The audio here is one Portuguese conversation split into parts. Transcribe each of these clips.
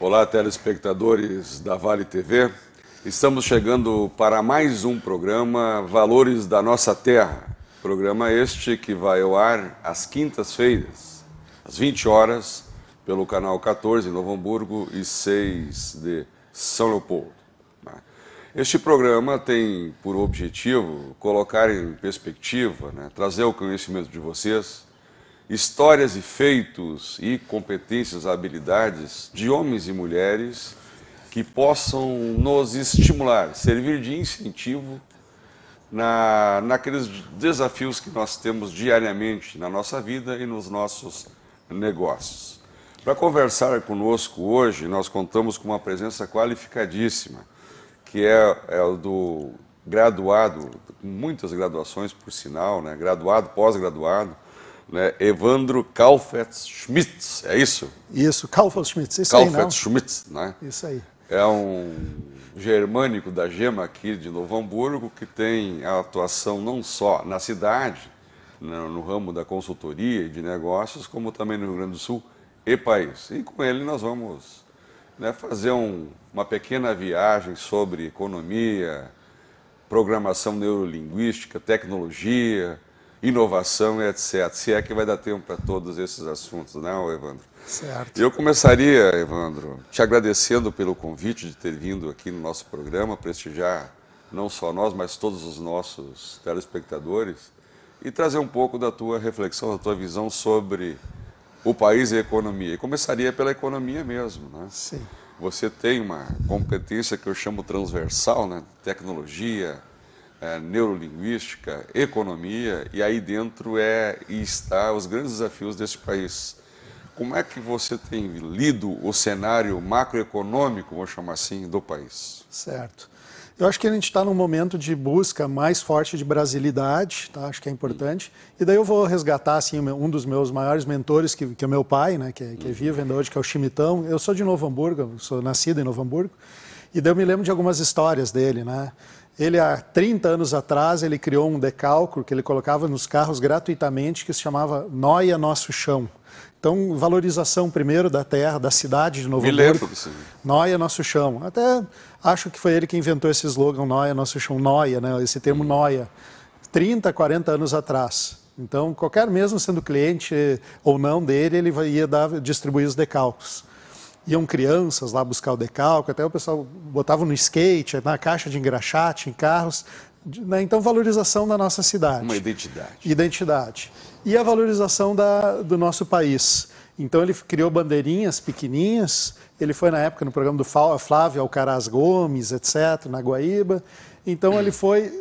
Olá, telespectadores da Vale TV. Estamos chegando para mais um programa Valores da Nossa Terra. Programa este que vai ao ar às quintas-feiras, às 20 horas, pelo canal 14 em Novo Hamburgo e 6 de São Leopoldo. Este programa tem por objetivo colocar em perspectiva, trazer ao conhecimento de vocês histórias e feitos e competências, habilidades de homens e mulheres que possam nos estimular, servir de incentivo naqueles desafios que nós temos diariamente na nossa vida e nos nossos negócios. Para conversar conosco hoje, nós contamos com uma presença qualificadíssima, que é o do graduado, com muitas graduações por sinal, graduado, pós-graduado, Evandro Kalfetz-Schmitz, é isso? Isso, Kalfetz-Schmitz, isso aí, não? Kalfetz-Schmitz, Isso aí. É um germânico da GEMA aqui de Novo Hamburgo, que tem a atuação não só na cidade, no ramo da consultoria e de negócios, como também no Rio Grande do Sul e país. E com ele nós vamos fazer uma pequena viagem sobre economia, programação neurolinguística, tecnologia, inovação e etc. Se é que vai dar tempo para todos esses assuntos, não, Evandro? Certo. Eu começaria, Evandro, te agradecendo pelo convite de ter vindo aqui no nosso programa, prestigiar não só nós, mas todos os nossos telespectadores e trazer um pouco da tua reflexão, da tua visão sobre o país e a economia. E começaria pela economia mesmo, Sim. Você tem uma competência que eu chamo transversal, tecnologia, neurolinguística, economia, e aí dentro está os grandes desafios desse país. Como é que você tem lido o cenário macroeconômico, vou chamar assim, do país? Certo. Eu acho que a gente está num momento de busca mais forte de brasilidade, tá? Acho que é importante. E daí eu vou resgatar assim, um dos meus maiores mentores, que é o meu pai, que é vivo ainda hoje, que é o Chimitão. Eu sou de Novo Hamburgo, sou nascido em Novo Hamburgo, e daí eu me lembro de algumas histórias dele, Ele, há 30 anos atrás, ele criou um decalque que ele colocava nos carros gratuitamente, que se chamava Noia Nosso Chão. Então, valorização primeiro da terra, da cidade de Novo Hamburgo. Me lembro disso. Noia Nosso Chão. Até acho que foi ele que inventou esse slogan, Noia Nosso Chão, Noia, esse termo Noia. 30, 40 anos atrás. Então, qualquer mesmo sendo cliente ou não dele, ele ia distribuir os decalques. Iam crianças lá buscar o decalque, até o pessoal botava no skate, na caixa de engraxate, em carros. Então, valorização da nossa cidade. Uma identidade. Identidade. E a valorização do nosso país. Então, ele criou bandeirinhas pequenininhas. Ele foi, na época, no programa do Flávio Alcaraz Gomes, etc., na Guaíba. Então, ele foi,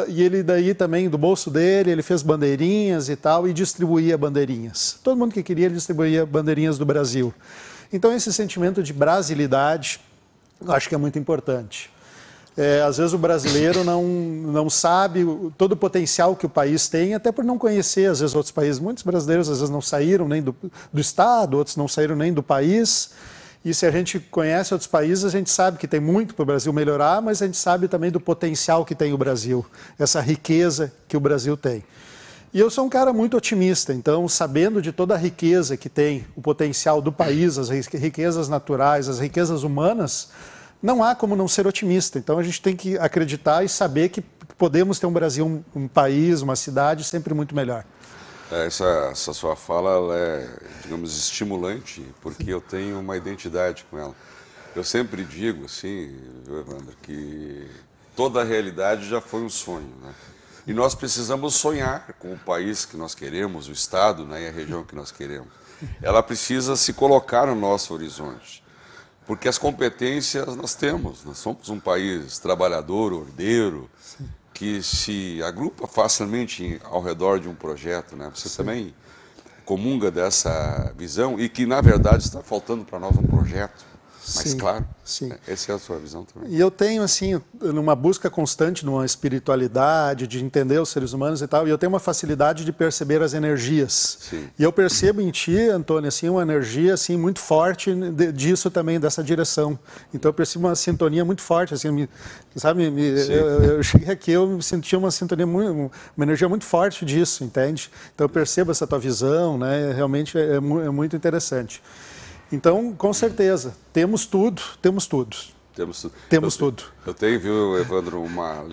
e ele daí também, do bolso dele, ele fez bandeirinhas e tal, e distribuía bandeirinhas. Todo mundo que queria, ele distribuía bandeirinhas do Brasil. Então, esse sentimento de brasilidade, eu acho que é muito importante. Às vezes o brasileiro não sabe todo o potencial que o país tem, até por não conhecer, às vezes, outros países. Muitos brasileiros, às vezes, não saíram nem do estado, outros não saíram nem do país. E se a gente conhece outros países, a gente sabe que tem muito para o Brasil melhorar, mas a gente sabe também do potencial que tem o Brasil, essa riqueza que o Brasil tem. E eu sou um cara muito otimista, então, sabendo de toda a riqueza que tem o potencial do país, as riquezas naturais, as riquezas humanas, não há como não ser otimista. Então, a gente tem que acreditar e saber que podemos ter um Brasil, um país, uma cidade sempre muito melhor. Essa sua fala ela é, digamos, estimulante, porque eu tenho uma identidade com ela. Eu sempre digo, assim, Evandro, que toda a realidade já foi um sonho, E nós precisamos sonhar com o país que nós queremos, o estado e a região que nós queremos. Ela precisa se colocar no nosso horizonte, porque as competências nós temos. Nós somos um país trabalhador, ordeiro, que se agrupa facilmente ao redor de um projeto. Você também comunga dessa visão e que, na verdade, está faltando para nós um projeto. mais claro. Sim. Essa é a sua visão também. E eu tenho, assim, numa busca constante, numa espiritualidade, de entender os seres humanos e tal, e eu tenho uma facilidade de perceber as energias. Sim. E eu percebo em ti, Antônio, assim, uma energia assim, muito forte disso também, dessa direção. Então eu percebo uma sintonia muito forte, assim, sabe? Eu cheguei aqui, eu senti uma sintonia, uma energia muito forte disso, entende? Então eu percebo essa tua visão, né? Realmente é muito interessante. Então, com certeza, temos tudo, temos tudo. Temos tudo. Eu tenho, viu, Evandro,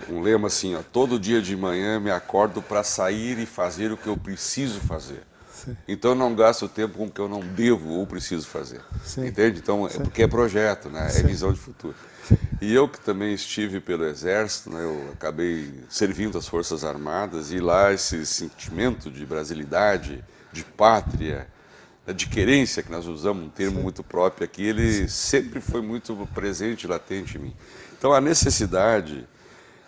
um lema assim, ó, todo dia de manhã me acordo para sair e fazer o que eu preciso fazer. Sim. Então eu não gasto tempo com o que eu não devo ou preciso fazer. Sim. Entende? Então, é porque é projeto, né? É visão de futuro. E eu que também estive pelo Exército, né, eu acabei servindo as Forças Armadas e lá esse sentimento de brasilidade, de pátria, de querência, que nós usamos um termo muito próprio aqui, ele sempre foi muito presente, latente em mim. Então a necessidade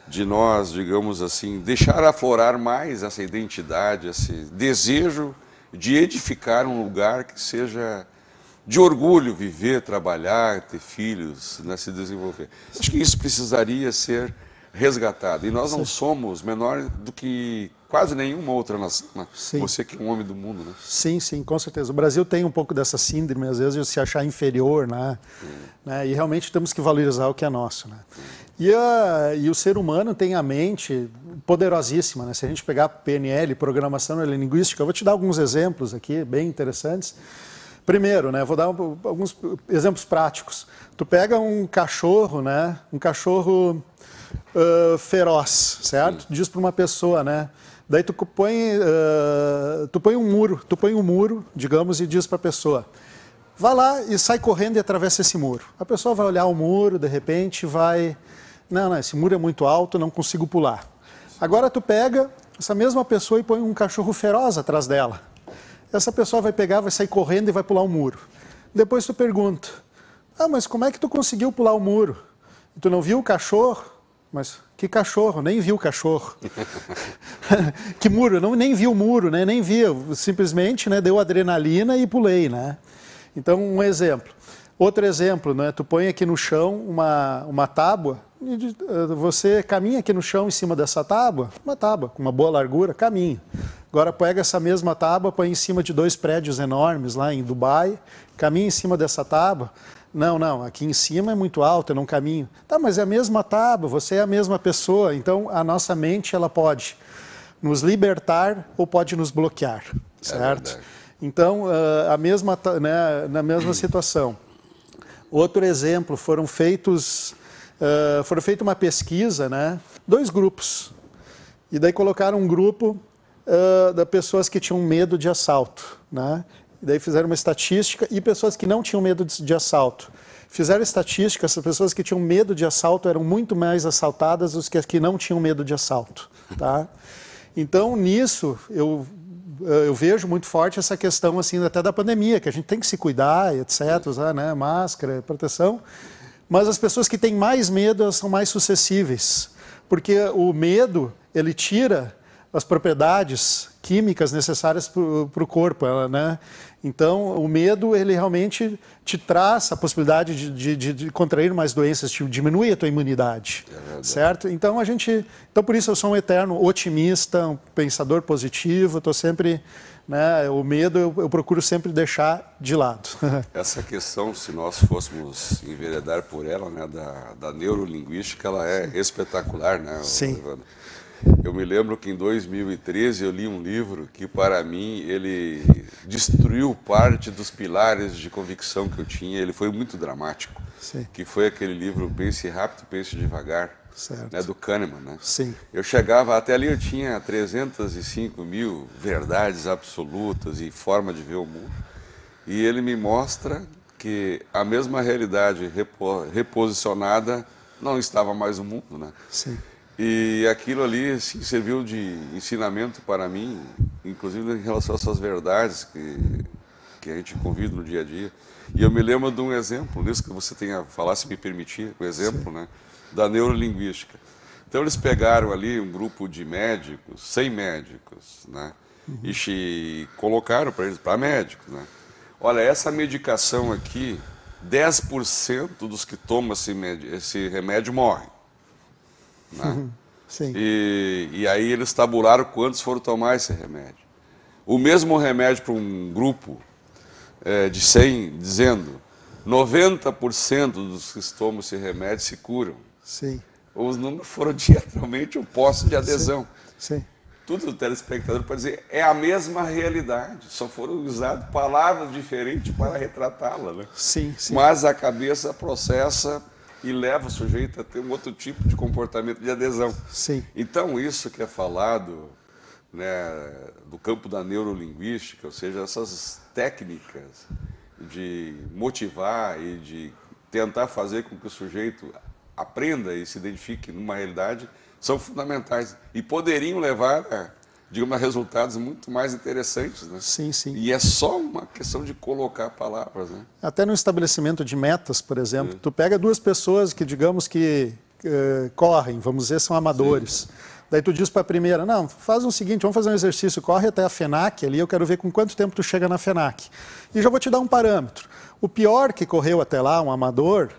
de nós, digamos assim, deixar aflorar mais essa identidade, esse desejo de edificar um lugar que seja de orgulho, viver, trabalhar, ter filhos, né, se desenvolver. Acho que isso precisaria ser resgatado. E nós não somos menor do que quase nenhuma outra nação. Né? Você que é um homem do mundo, né? Sim, sim, com certeza. O Brasil tem um pouco dessa síndrome, às vezes, de se achar inferior, né? E realmente temos que valorizar o que é nosso. Né? E o ser humano tem a mente poderosíssima. Né? Se a gente pegar PNL, Programação Neurolinguística, eu vou te dar alguns exemplos aqui, bem interessantes. Primeiro, né, vou dar alguns exemplos práticos. Tu pega um cachorro, né, um cachorro feroz, certo? Diz para uma pessoa, né? Daí tu põe um muro, digamos, e diz para a pessoa, vá lá e sai correndo e atravessa esse muro. A pessoa vai olhar o muro, de repente vai, não, esse muro é muito alto, não consigo pular. Agora tu pega essa mesma pessoa e põe um cachorro feroz atrás dela. Essa pessoa vai pegar, vai sair correndo e vai pular o muro. Depois tu pergunta, mas como é que tu conseguiu pular o muro? Tu não viu o cachorro? Mas que cachorro? Nem vi o cachorro. Que muro? Não, nem vi o muro, né? Nem vi. Simplesmente, né, deu adrenalina e pulei, né? Então, um exemplo. Outro exemplo, né? Tu põe aqui no chão uma tábua, e você caminha aqui no chão em cima dessa tábua, uma tábua com uma boa largura, caminha. Agora pega essa mesma tábua, põe em cima de 2 prédios enormes lá em Dubai, caminha em cima dessa tábua. Não, aqui em cima é muito alto, eu não caminho. Tá, mas é a mesma tábua, você é a mesma pessoa. Então, a nossa mente, ela pode nos libertar ou pode nos bloquear, certo? Então, na mesma situação. Outro exemplo, foi feita uma pesquisa, né? 2 grupos. E daí colocaram um grupo de pessoas que tinham medo de assalto, né? E daí fizeram uma estatística e pessoas que não tinham medo de assalto. Fizeram estatística, essas pessoas que tinham medo de assalto eram muito mais assaltadas do que as que não tinham medo de assalto, tá? Então, nisso, eu vejo muito forte essa questão assim, até da pandemia, que a gente tem que se cuidar, etc., usar, né, máscara, proteção, mas as pessoas que têm mais medo, elas são mais suscetíveis, porque o medo, ele tira as propriedades químicas necessárias para o corpo, né? Então, o medo, ele realmente te traz a possibilidade de contrair mais doenças, diminui a tua imunidade, certo? Então, por isso eu sou um eterno otimista, um pensador positivo, estou sempre, né, o medo eu procuro sempre deixar de lado. Essa questão, se nós fôssemos enveredar por ela, né, da neurolinguística, ela é espetacular, né, Sim. Evandro? Eu me lembro que em 2013 eu li um livro que, para mim, ele destruiu parte dos pilares de convicção que eu tinha. Ele foi muito dramático. Sim. Que foi aquele livro Pense Rápido, Pense Devagar, né, do Kahneman. Né? Sim. Eu chegava, até ali eu tinha 305 mil verdades absolutas e forma de ver o mundo. E ele me mostra que a mesma realidade reposicionada não estava mais no mundo, né? Sim. E aquilo ali assim, serviu de ensinamento para mim, inclusive em relação a essas verdades que a gente convive no dia a dia. E eu me lembro de um exemplo, nisso que você tenha falar, se me permitir, o exemplo, né, da neurolinguística. Então eles pegaram ali um grupo de médicos, 100 médicos, né, e colocaram para eles, para médicos, né, olha, essa medicação aqui, 10% dos que tomam esse remédio morrem. Né? Sim. E aí eles tabularam quantos foram tomar esse remédio. O mesmo remédio para um grupo de 100, dizendo 90% dos que tomam esse remédio se curam. Sim. Os números foram diametralmente opostos de adesão. Sim. tudo o telespectador pode dizer, é a mesma realidade, só foram usadas palavras diferentes para retratá-la, né? Sim, sim. Mas a cabeça processa e leva o sujeito a ter um outro tipo de comportamento de adesão. Sim. Então, isso que é falado, né, do campo da neurolinguística, ou seja, essas técnicas de motivar e de tentar fazer com que o sujeito aprenda e se identifique numa realidade, são fundamentais e poderiam levar a resultados muito mais interessantes, né? Sim, sim. E é só uma questão de colocar palavras, né? Até no estabelecimento de metas, por exemplo, tu pega duas pessoas que, digamos que correm, vamos dizer, são amadores. Sim. Daí tu diz para a primeira, não, faz o seguinte, vamos fazer um exercício, corre até a FENAC ali, eu quero ver com quanto tempo tu chega na FENAC. E já vou te dar um parâmetro. O pior que correu até lá, um amador,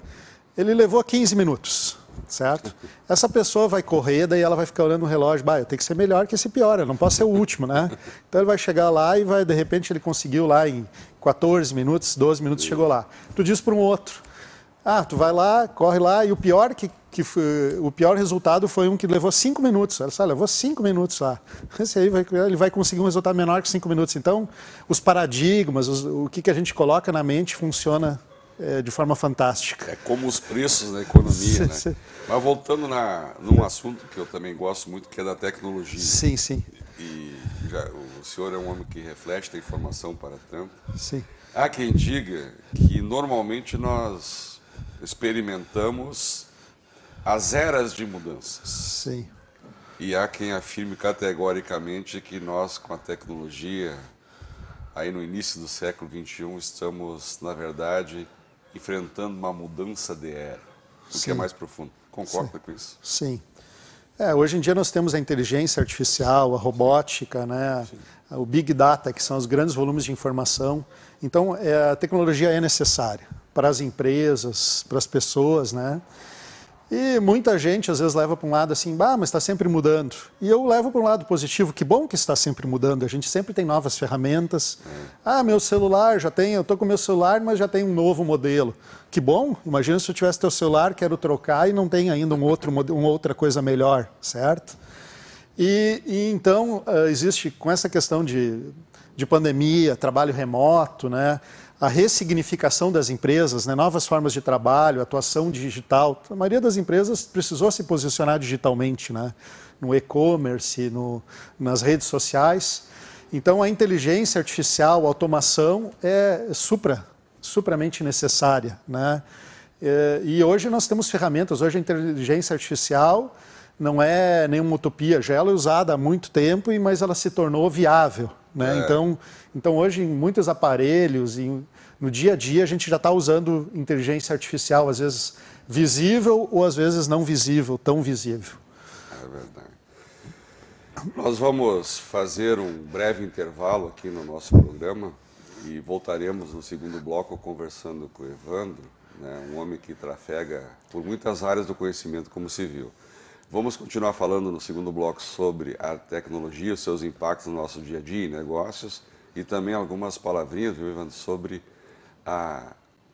ele levou 15 minutos. Certo? Essa pessoa vai correr, daí ela vai ficar olhando no relógio, eu tenho que ser melhor que esse pior, eu não posso ser o último, né? Então ele vai chegar lá e vai, de repente ele conseguiu lá em 14 minutos, 12 minutos chegou lá. Tu diz para um outro, tu vai lá, corre lá, e o pior o pior resultado foi um que levou 5 minutos. Ela só levou 5 minutos lá. Esse aí ele vai conseguir um resultado menor que 5 minutos. Então, os paradigmas, o que a gente coloca na mente funciona de forma fantástica. É como os preços na economia, né? Mas voltando num assunto que eu também gosto muito, que é da tecnologia. Sim, sim. E o senhor é um homem que reflete a informação para tanto. Sim. Há quem diga que normalmente nós experimentamos as eras de mudanças. Sim. E há quem afirme categoricamente que nós, com a tecnologia, aí no início do século XXI, estamos, na verdade, enfrentando uma mudança de era, o que é mais profundo. Concorda com isso? Sim. Hoje em dia nós temos a inteligência artificial, a robótica, né? O Big Data, que são os grandes volumes de informação. Então, a tecnologia é necessária para as empresas, para as pessoas, né? E muita gente às vezes leva para um lado assim, mas está sempre mudando. E eu levo para um lado positivo, que bom que está sempre mudando, a gente sempre tem novas ferramentas. Meu celular, eu estou com meu celular, mas já tem um novo modelo. Que bom, imagina se eu tivesse teu celular, quero trocar e não tem ainda uma outra coisa melhor, certo? E então existe, com essa questão de pandemia, trabalho remoto, né? A ressignificação das empresas, né? Novas formas de trabalho, atuação digital. A maioria das empresas precisou se posicionar digitalmente, né? No e-commerce, nas redes sociais. Então, a inteligência artificial, a automação é supramente necessária, né? E hoje nós temos ferramentas. Hoje a inteligência artificial não é nenhuma utopia, já ela é usada há muito tempo, mas ela se tornou viável, né? Então hoje em muitos aparelhos, no dia a dia a gente já está usando inteligência artificial, às vezes visível ou às vezes não visível, tão visível. É verdade. Nós vamos fazer um breve intervalo aqui no nosso programa e voltaremos no segundo bloco conversando com o Evandro, né? Um homem que trafega por muitas áreas do conhecimento, como se viu. Vamos continuar falando no segundo bloco sobre a tecnologia, os seus impactos no nosso dia a dia e negócios, e também algumas palavrinhas, viu, Evandro, sobre a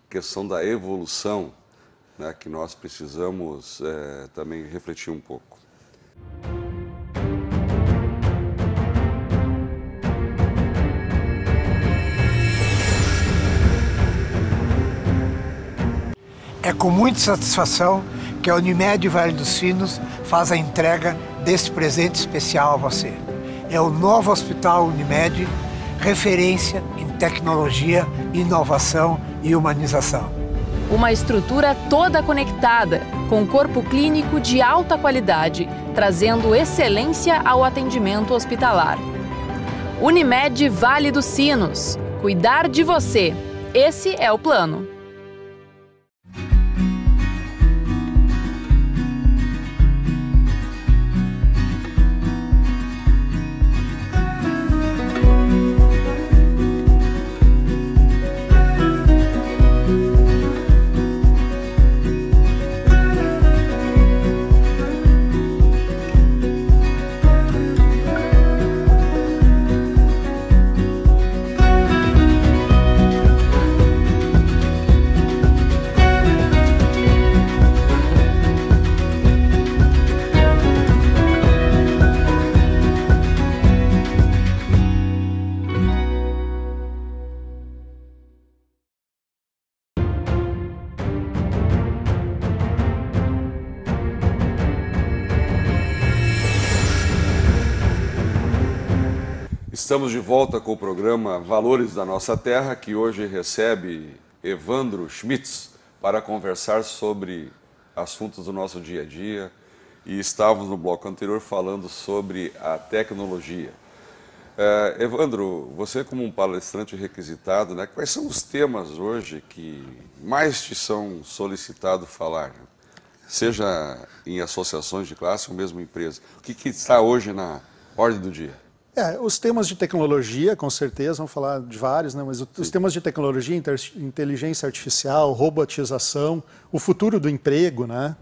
questão da evolução, né, que nós precisamos também refletir um pouco. É com muita satisfação que a Unimed Vale dos Sinos faz a entrega deste presente especial a você. É o novo Hospital Unimed, referência em tecnologia, inovação e humanização. Uma estrutura toda conectada, com corpo clínico de alta qualidade, trazendo excelência ao atendimento hospitalar. Unimed Vale dos Sinos. Cuidar de você. Esse é o plano. Estamos de volta com o programa Valores da Nossa Terra, que hoje recebe Evandro Schmitz para conversar sobre assuntos do nosso dia a dia. E estávamos no bloco anterior falando sobre a tecnologia. Evandro, você como um palestrante requisitado, né, quais são os temas hoje que mais te são solicitados falar? Seja em associações de classe ou mesmo empresa. O que está hoje na ordem do dia? Os temas de tecnologia, com certeza, vamos falar de vários, né? Mas os temas de tecnologia, inteligência artificial, robotização, o futuro do emprego, né?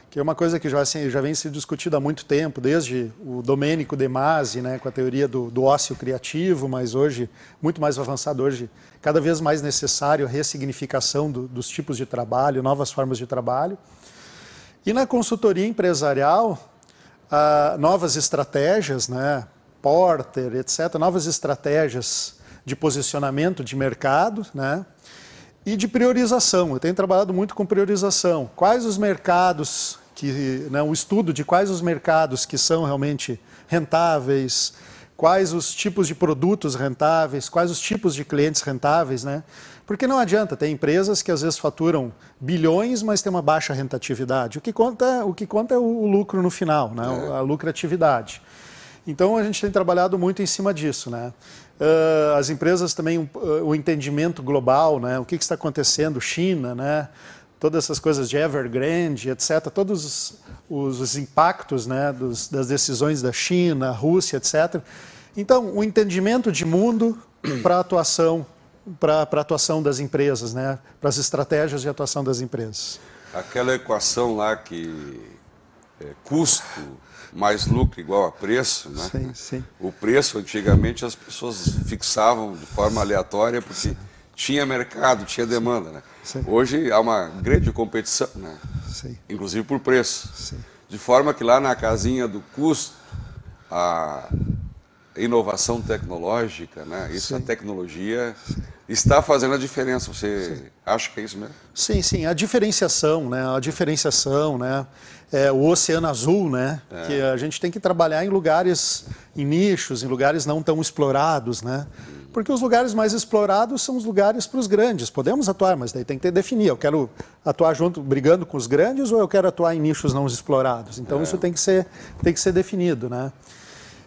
Que é uma coisa que já vem sendo discutida há muito tempo, desde o Domênico De Masi, né, com a teoria do ócio criativo, mas hoje, muito mais avançado hoje, cada vez mais necessário a ressignificação dos tipos de trabalho, novas formas de trabalho. E na consultoria empresarial, novas estratégias, né? Porter, etc., novas estratégias de posicionamento de mercado, né? E de priorização. Eu tenho trabalhado muito com priorização. Quais os mercados, o estudo de quais os mercados que são realmente rentáveis, quais os tipos de produtos rentáveis, quais os tipos de clientes rentáveis, né? Porque não adianta, tem empresas que às vezes faturam bilhões, mas tem uma baixa rentabilidade. O que conta é o lucro no final, né? A lucratividade. Então, a gente tem trabalhado muito em cima disso, né? As empresas também, o entendimento global, né? O que está acontecendo, China, né? Todas essas coisas de Evergrande, etc., todos os impactos, né? das decisões da China, Rússia, etc. Então, o entendimento de mundo para a atuação das empresas, né? Para as estratégias de atuação das empresas. Aquela equação lá que custo mais lucro igual a preço, né? Sim, sim. O preço, antigamente, as pessoas fixavam de forma aleatória porque tinha mercado, tinha demanda, né? Sim. Hoje há uma grande competição, né? Sim. Inclusive por preço. Sim. De forma que lá na casinha do custo, a inovação tecnológica, né? Isso, a tecnologia está fazendo a diferença. Você acha que é isso mesmo? Sim, sim. A diferenciação, né? O oceano azul, né? Que a gente tem que trabalhar em lugares, em nichos, em lugares não tão explorados, né? Porque os lugares mais explorados são os lugares para os grandes. Podemos atuar, mas daí tem que definir. Eu quero atuar junto, brigando com os grandes, ou eu quero atuar em nichos não explorados? Então isso tem que ser definido, né?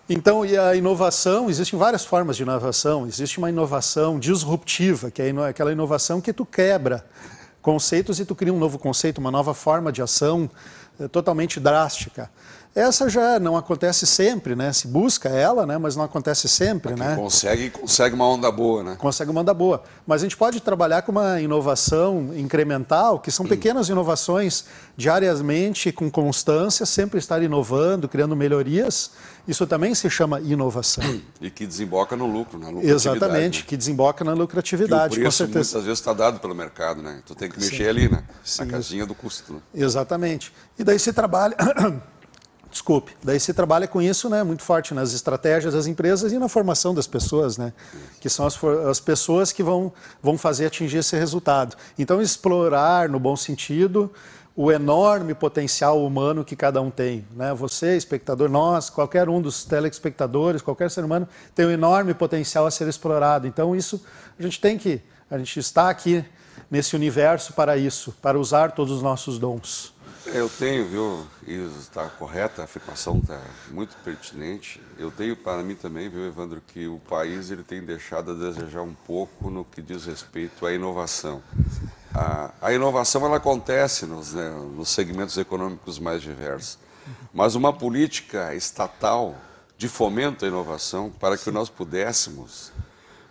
Então, e a inovação, existem várias formas de inovação. Existe uma inovação disruptiva, que é aquela inovação que tu quebra conceitos e tu cria um novo conceito, uma nova forma de ação totalmente drástica. Essa já não acontece sempre, né? Se busca ela, né? Mas não acontece sempre, né? Consegue uma onda boa, né? Consegue uma onda boa. Mas a gente pode trabalhar com uma inovação incremental, que são pequenas inovações diariamente, com constância, sempre estar inovando, criando melhorias. Isso também se chama inovação. E que desemboca no lucro, na lucratividade. Exatamente, né? Que desemboca na lucratividade, que o preço, com certeza. muitas vezes está dado pelo mercado, né? Tu tem que mexer ali, né? Na casinha do custo. Né? Exatamente. E daí se trabalha... Desculpe. Daí se trabalha com isso, né, muito forte nas estratégias das empresas e na formação das pessoas, né, que são as pessoas que vão fazer atingir esse resultado. Então, explorar, no bom sentido, o enorme potencial humano que cada um tem, né? Você, espectador, nós, qualquer um dos telespectadores, qualquer ser humano tem um enorme potencial a ser explorado. Então, isso a gente está aqui nesse universo para isso, para usar todos os nossos dons. Eu tenho, viu, e está correta, a afirmação está muito pertinente. Eu tenho para mim também, viu, Evandro, que o país ele tem deixado a desejar um pouco no que diz respeito à inovação. A inovação ela acontece nos segmentos econômicos mais diversos, mas uma política estatal de fomento à inovação para que nós pudéssemos,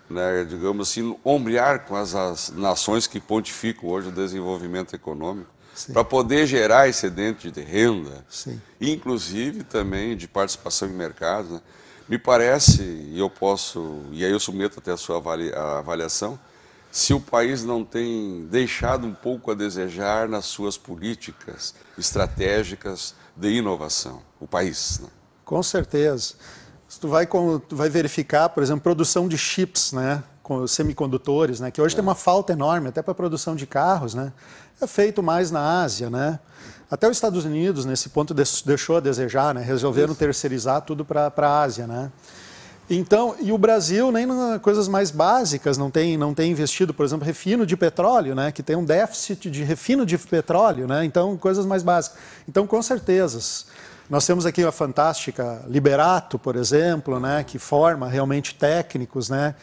né, digamos assim, ombrear com as nações que pontificam hoje o desenvolvimento econômico, para poder gerar excedente de renda, inclusive também de participação em mercados, né? Me parece, e aí eu submeto até a sua avaliação, se o país não tem deixado um pouco a desejar nas suas políticas estratégicas de inovação, o país. Né? Com certeza. Tu vai verificar, por exemplo, produção de chips, né? Com semicondutores, né? Que hoje tem uma falta enorme, até para a produção de carros, né? É feito mais na Ásia, né? Até os Estados Unidos, nesse ponto, deixou a desejar, né? Resolveram terceirizar tudo para a Ásia, né? Então, e o Brasil nem nas coisas mais básicas não tem investido, por exemplo, refino de petróleo, né, que tem um déficit de refino de petróleo, né, então coisas mais básicas. Então, com certeza, nós temos aqui a fantástica Liberato, por exemplo, né, que forma realmente técnicos, né.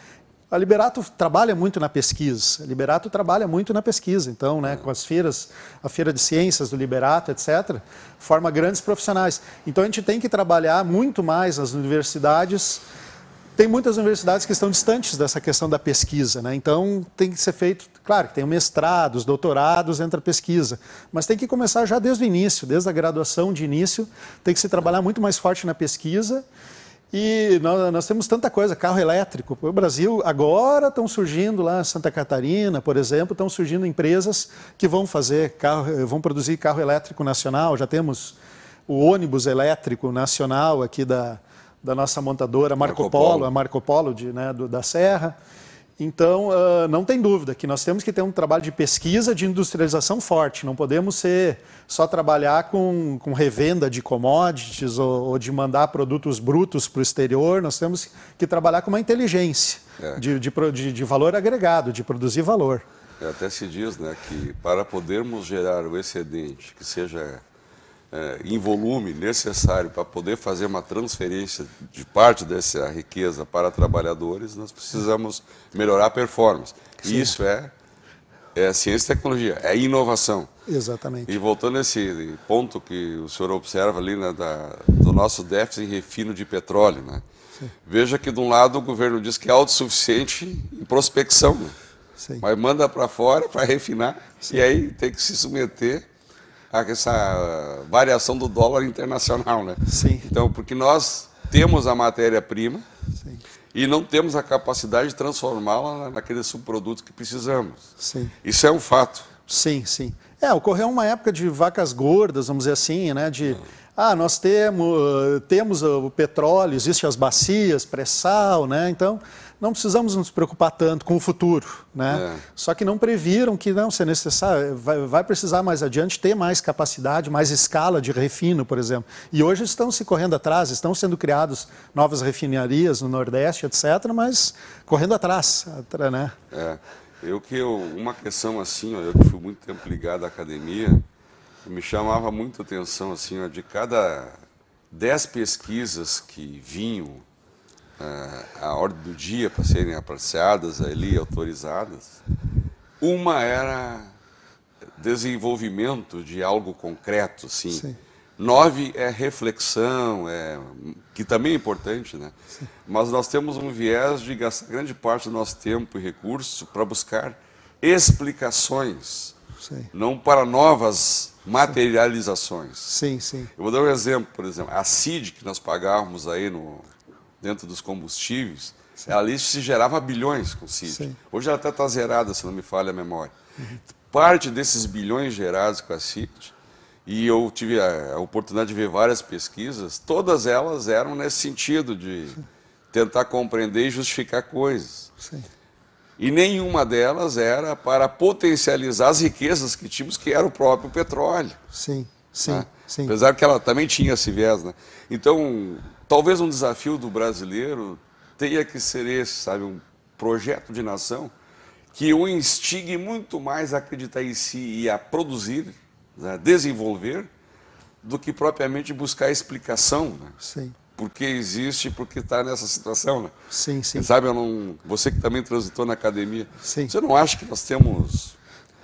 A Liberato trabalha muito na pesquisa, então, né, com as feiras, a Feira de Ciências do Liberato, etc., forma grandes profissionais. Então, a gente tem que trabalhar muito mais nas universidades. Tem muitas universidades que estão distantes dessa questão da pesquisa, né? Então tem que ser feito, claro que tem mestrados, doutorados entre a pesquisa, mas tem que começar já desde o início, desde a graduação de início, tem que se trabalhar muito mais forte na pesquisa. E nós temos tanta coisa, carro elétrico. O Brasil agora estão surgindo lá em Santa Catarina, por exemplo, estão surgindo empresas que vão vão produzir carro elétrico nacional. Já temos o ônibus elétrico nacional aqui da nossa montadora Marco Polo, a Marco Polo da Serra. Então, não tem dúvida que nós temos que ter um trabalho de pesquisa, de industrialização forte. Não podemos só trabalhar com revenda de commodities ou de mandar produtos brutos para o exterior. Nós temos que trabalhar com uma inteligência de valor agregado, de produzir valor. Até se diz, né, que para podermos gerar o excedente que seja em volume necessário para poder fazer uma transferência de parte dessa riqueza para trabalhadores, nós precisamos melhorar a performance. Sim. E isso é ciência e tecnologia, é inovação. Exatamente. E voltando a esse ponto que o senhor observa ali, né, do nosso déficit em refino de petróleo, né? Veja que de um lado o governo diz que é autossuficiente em prospecção, né? Mas manda para fora para refinar. Sim. E aí tem que se submeter a essa variação do dólar internacional, né? Sim. Então, porque nós temos a matéria-prima e não temos a capacidade de transformá-la naqueles subprodutos que precisamos. Sim. Isso é um fato. Sim, sim. Ocorreu uma época de vacas gordas, vamos dizer assim, né? Nós temos o petróleo, existem as bacias, pré-sal, né? Então, não precisamos nos preocupar tanto com o futuro, né? Só que não previram que não, se é necessário, vai precisar mais adiante ter mais capacidade, mais escala de refino, por exemplo. E hoje estão se correndo atrás, estão sendo criadas novas refinarias no Nordeste, etc., mas correndo atrás, né? Uma questão assim, eu que fui muito tempo ligado à academia, me chamava muito a atenção, assim, de cada 10 pesquisas que vinham à ordem do dia para serem apreciadas ali, autorizadas, uma era desenvolvimento de algo concreto, assim. Sim. 9 é reflexão, que também é importante, né? Sim. Mas nós temos um viés de gastar grande parte do nosso tempo e recurso para buscar explicações, não para novas materializações. Sim, sim. Eu vou dar um exemplo, por exemplo, a CID que nós pagávamos aí dentro dos combustíveis, ali se gerava bilhões com CID. Sim. Hoje ela até está zerada, se não me falha a memória. Parte desses bilhões gerados com a CID, e eu tive a oportunidade de ver várias pesquisas, todas elas eram nesse sentido de tentar compreender e justificar coisas. Sim. E nenhuma delas era para potencializar as riquezas que tínhamos, que era o próprio petróleo. Sim, sim, né? sim. Apesar que ela também tinha esse viés, né? Então, talvez um desafio do brasileiro tenha que ser esse, sabe, um projeto de nação que o instigue muito mais a acreditar em si e a produzir, né, desenvolver, do que propriamente buscar explicação, né? Sim. Porque existe, porque está nessa situação, né? Sim, sim. Sabe, você que também transitou na academia, sim. Você não acha que nós temos,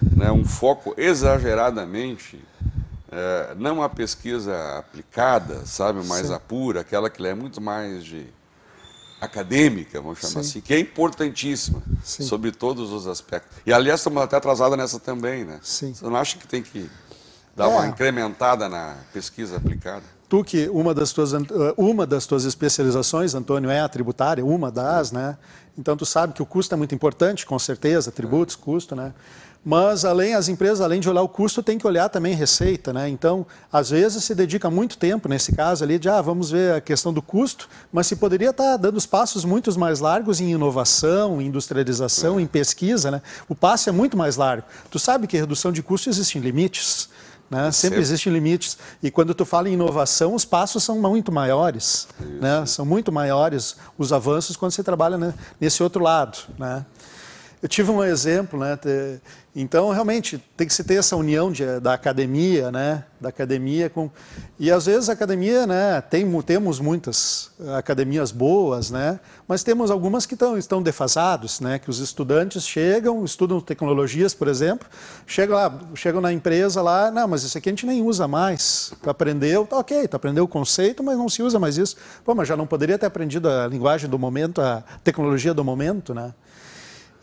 né, um foco exageradamente, não a pesquisa aplicada, sabe, mais a pura, aquela que é muito mais acadêmica, vamos chamar assim, que é importantíssima, sobre todos os aspectos. E, aliás, estamos até atrasados nessa também, né? Sim. Você não acha que tem que dar uma incrementada na pesquisa aplicada? Tu que uma das tuas especializações, Antônio, é a tributária, uma das, né? Então tu sabe que o custo é muito importante, com certeza, tributos, custo, né? Mas as empresas, além de olhar o custo, tem que olhar também receita, né? Então, às vezes se dedica muito tempo, nesse caso ali, vamos ver a questão do custo, mas se poderia estar dando os passos muito mais largos em inovação, em industrialização, em pesquisa, né? O passo é muito mais largo. Tu sabe que redução de custo existem limites, né? Sempre existem limites. E quando tu fala em inovação, os passos são muito maiores, né? São muito maiores os avanços quando você trabalha, né, nesse outro lado, né? Eu tive um exemplo, né? Então, realmente, tem que se ter essa união da academia, né? Da academia com... E, às vezes, a academia, né? Temos muitas academias boas, né? Mas temos algumas que estão defasados, né? Que os estudantes estudam tecnologias, por exemplo, chegam na empresa lá, não, mas isso aqui a gente nem usa mais. Tu aprendeu, tá ok, tu aprendeu o conceito, mas não se usa mais isso. Pô, mas já não poderia ter aprendido a linguagem do momento, a tecnologia do momento, né?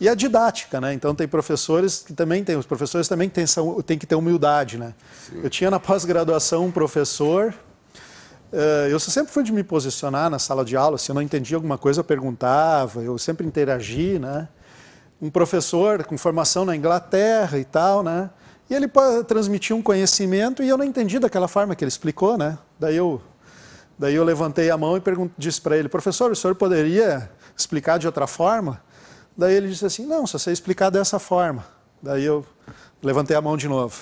E a didática, né? Então tem professores que também têm, os professores também têm que ter humildade, né? Sim. Eu tinha na pós-graduação um professor, eu sempre fui de me posicionar na sala de aula, se eu não entendia alguma coisa eu perguntava, eu sempre interagi, né? Um professor com formação na Inglaterra e tal, né? E ele transmitia um conhecimento e eu não entendi daquela forma que ele explicou, né? Daí eu levantei a mão e disse para ele, professor, o senhor poderia explicar de outra forma? Daí ele disse assim, não, só sei explicar dessa forma. Daí eu levantei a mão de novo.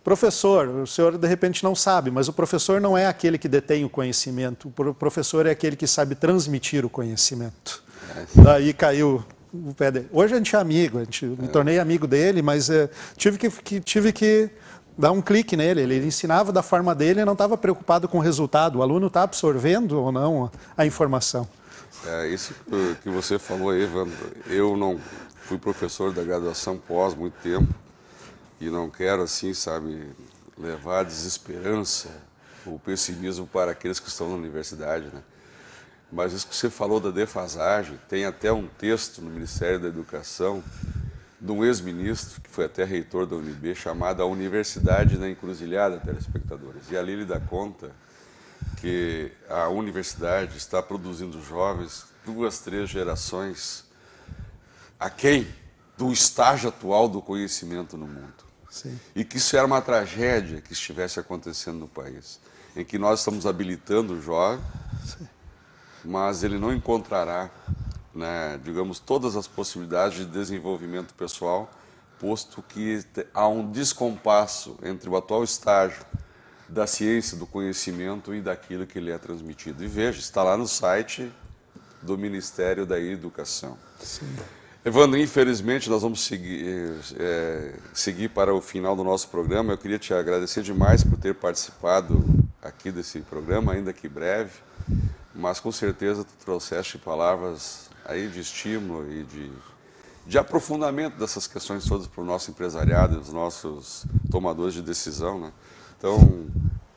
Professor, o senhor de repente não sabe, mas o professor não é aquele que detém o conhecimento, o professor é aquele que sabe transmitir o conhecimento. Daí caiu o pé dele. Hoje a gente é amigo, me tornei amigo dele, mas tive que dar um clique nele. Ele ensinava da forma dele e não estava preocupado com o resultado. O aluno está absorvendo ou não a informação. Isso que você falou aí, Evandro, eu não fui professor da graduação pós muito tempo e não quero, assim, sabe, levar a desesperança ou pessimismo para aqueles que estão na universidade, né? Mas isso que você falou da defasagem, tem até um texto no Ministério da Educação de um ex-ministro, que foi até reitor da UNB, chamado A Universidade na Encruzilhada, telespectadores. E ali ele dá conta que a universidade está produzindo jovens 2, 3 gerações aquém do estágio atual do conhecimento no mundo. Sim. E que isso era uma tragédia que estivesse acontecendo no país, em que nós estamos habilitando o jovem, sim, mas ele não encontrará, né, digamos, todas as possibilidades de desenvolvimento pessoal, posto que há um descompasso entre o atual estágio da ciência, do conhecimento e daquilo que lhe é transmitido. E veja, está lá no site do Ministério da Educação. Sim. Evandro, infelizmente nós vamos seguir para o final do nosso programa. Eu queria te agradecer demais por ter participado aqui desse programa, ainda que breve, mas com certeza tu trouxeste palavras aí de estímulo e de aprofundamento dessas questões todas para o nosso empresariado e os nossos tomadores de decisão, né? Então,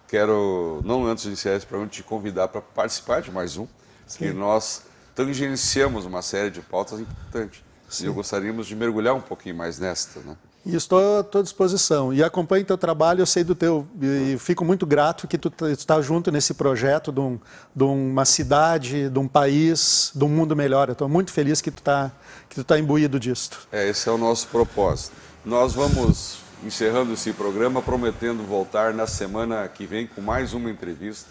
quero, não antes de iniciar esse programa, te convidar para participar de mais um, sim, que nós tangenciamos uma série de pautas importantes. Sim. E gostaríamos de mergulhar um pouquinho mais nesta, né? E estou à tua disposição. E acompanho teu trabalho, eu sei do teu... E fico muito grato que tu está junto nesse projeto de uma cidade, de um país, de um mundo melhor. Eu estou muito feliz que tu tá imbuído disto. Esse é o nosso propósito. Nós vamos encerrando esse programa, prometendo voltar na semana que vem com mais uma entrevista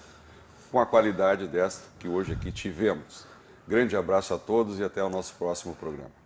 com a qualidade desta que hoje aqui tivemos. Grande abraço a todos e até o nosso próximo programa.